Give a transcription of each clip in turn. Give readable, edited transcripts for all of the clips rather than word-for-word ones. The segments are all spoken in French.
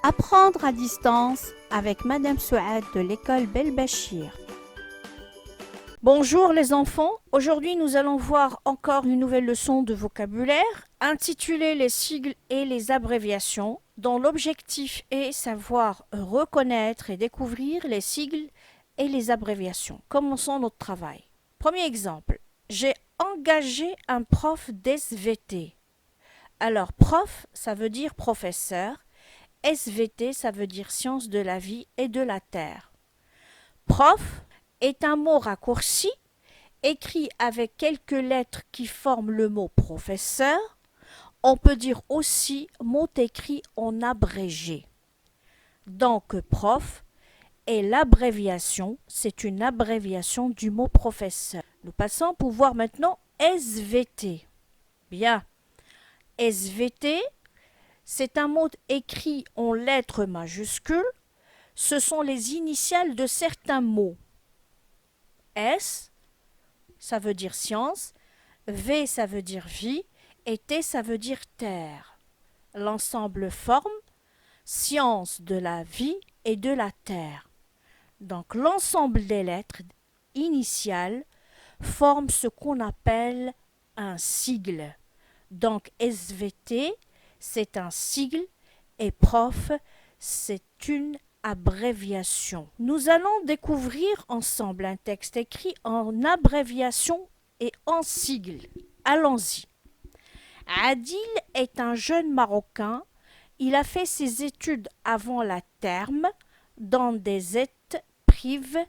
Apprendre à distance avec Madame Souad de l'école Belbachir. Bonjour les enfants, aujourd'hui nous allons voir encore une nouvelle leçon de vocabulaire intitulée les sigles et les abréviations, dont l'objectif est savoir reconnaître et découvrir les sigles et les abréviations. Commençons notre travail. Premier exemple, j'ai engagé un prof d'SVT. Alors prof, ça veut dire professeur. SVT, ça veut dire sciences de la vie et de la terre. Prof est un mot raccourci, écrit avec quelques lettres qui forment le mot professeur. On peut dire aussi mot écrit en abrégé. Donc prof est l'abréviation, c'est une abréviation du mot professeur. Nous passons pour voir maintenant SVT. Bien, SVT, c'est un mot écrit en lettres majuscules. Ce sont les initiales de certains mots. S, ça veut dire science, V, ça veut dire vie, et T, ça veut dire terre. L'ensemble forme science de la vie et de la terre. Donc l'ensemble des lettres initiales forme ce qu'on appelle un sigle. Donc SVT, c'est un sigle et prof, c'est une abréviation. Nous allons découvrir ensemble un texte écrit en abréviation et en sigle. Allons-y. Adil est un jeune Marocain. Il a fait ses études avant la terme dans des études privées.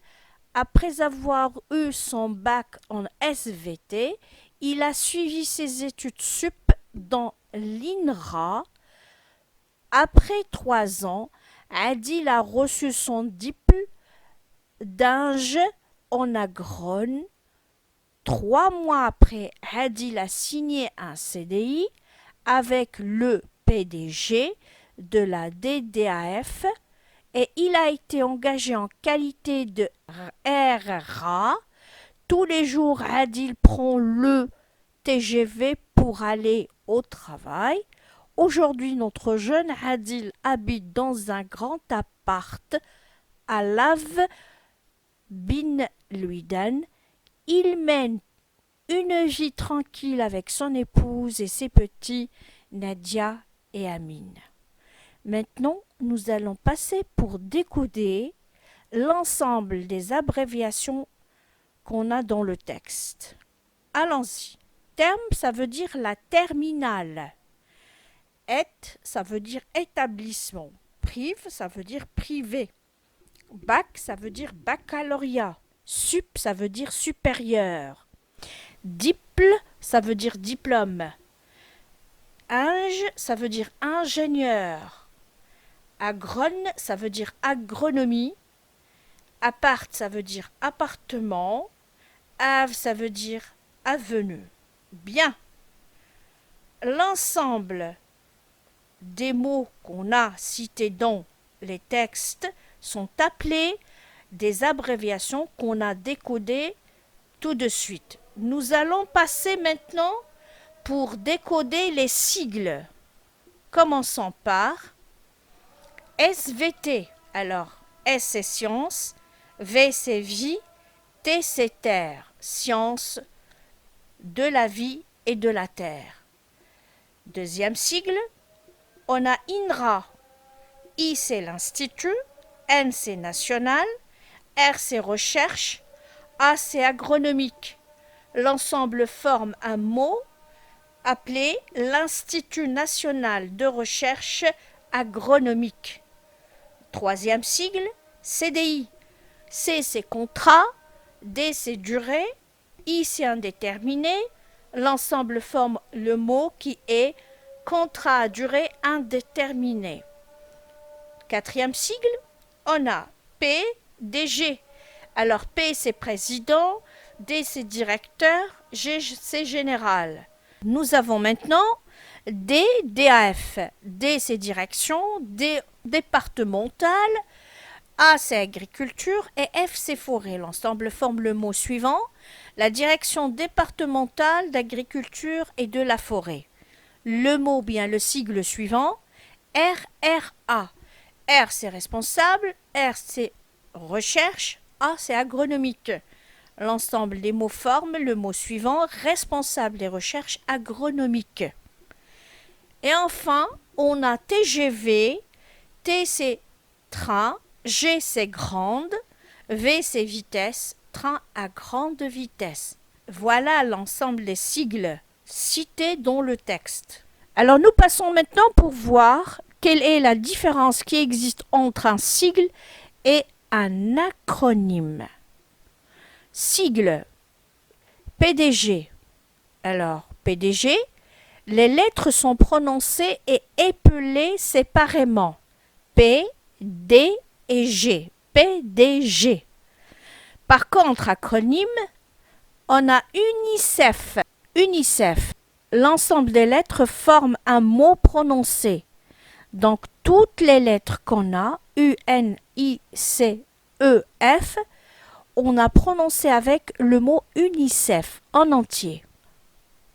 Après avoir eu son bac en SVT, il a suivi ses études sup dans l'INRA. Après 3 ans, Adil a reçu son diplôme d'ingé en agrone. 3 mois après, Adil a signé un CDI avec le PDG de la DDAF et il a été engagé en qualité de RRA. Tous les jours, Adil prend le TGV pour aller au travail. Aujourd'hui, notre jeune Adil habite dans un grand appart à Lave Bin Louidan. Il mène une vie tranquille avec son épouse et ses petits Nadia et Amine. Maintenant, nous allons passer pour décoder l'ensemble des abréviations qu'on a dans le texte. Allons-y. Terme, ça veut dire la terminale. Et, ça veut dire établissement. Prive, ça veut dire privé. Bac, ça veut dire baccalauréat. Sup, ça veut dire supérieur. Diple, ça veut dire diplôme. Inge, ça veut dire ingénieur. Agrone, ça veut dire agronomie. Appart, ça veut dire appartement. Ave, ça veut dire avenue. Bien. L'ensemble des mots qu'on a cités dans les textes sont appelés des abréviations qu'on a décodées tout de suite. Nous allons passer maintenant pour décoder les sigles. Commençons par SVT. Alors, S c'est science, V c'est vie, T c'est terre, science de la vie et de la terre. Deuxième sigle, on a INRA. I c'est l'institut, N c'est national, R c'est recherche, A c'est agronomique. L'ensemble forme un mot appelé l'Institut national de recherche agronomique. Troisième sigle, CDI. C c'est contrat, D c'est durée, I c'est indéterminé. L'ensemble forme le mot qui est contrat à durée indéterminée. Quatrième sigle, on a P, DG. Alors P c'est président, D c'est directeur, G c'est général. Nous avons maintenant D, DAF. D c'est direction, D départemental, A c'est agriculture et F c'est forêt. L'ensemble forme le mot suivant, la direction départementale d'agriculture et de la forêt. Le mot bien le sigle suivant, RRA. R c'est responsable, R c'est recherche, A c'est agronomique. L'ensemble des mots forme le mot suivant, responsable des recherches agronomiques. Et enfin, on a TGV, T c'est train, G c'est grande, V c'est vitesse, train à grande vitesse. Voilà l'ensemble des sigles cités dans le texte. Alors nous passons maintenant pour voir quelle est la différence qui existe entre un sigle et un acronyme. Sigle PDG. Alors PDG, les lettres sont prononcées et épelées séparément. P, D et G. PDG. Par contre, acronyme, on a UNICEF. UNICEF. L'ensemble des lettres forment un mot prononcé. Donc, toutes les lettres qu'on a, U-N-I-C-E-F, on a prononcé avec le mot UNICEF en entier.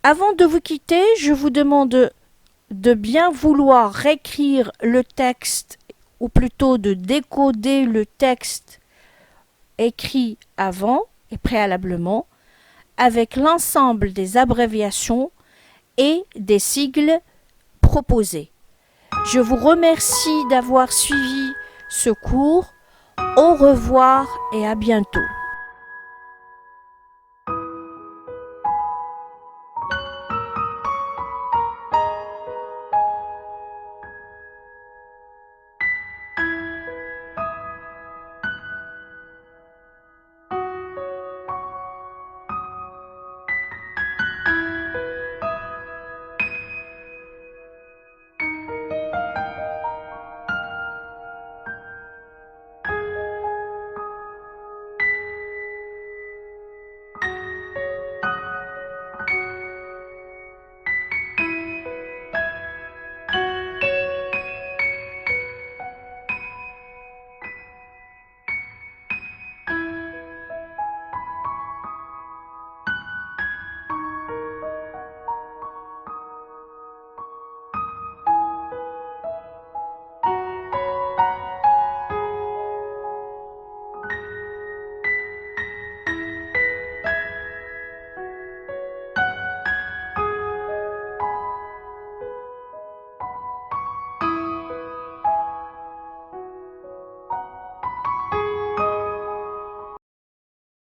Avant de vous quitter, je vous demande de bien vouloir réécrire le texte, ou plutôt de décoder le texte écrit avant et préalablement, avec l'ensemble des abréviations et des sigles proposés. Je vous remercie d'avoir suivi ce cours. Au revoir et à bientôt.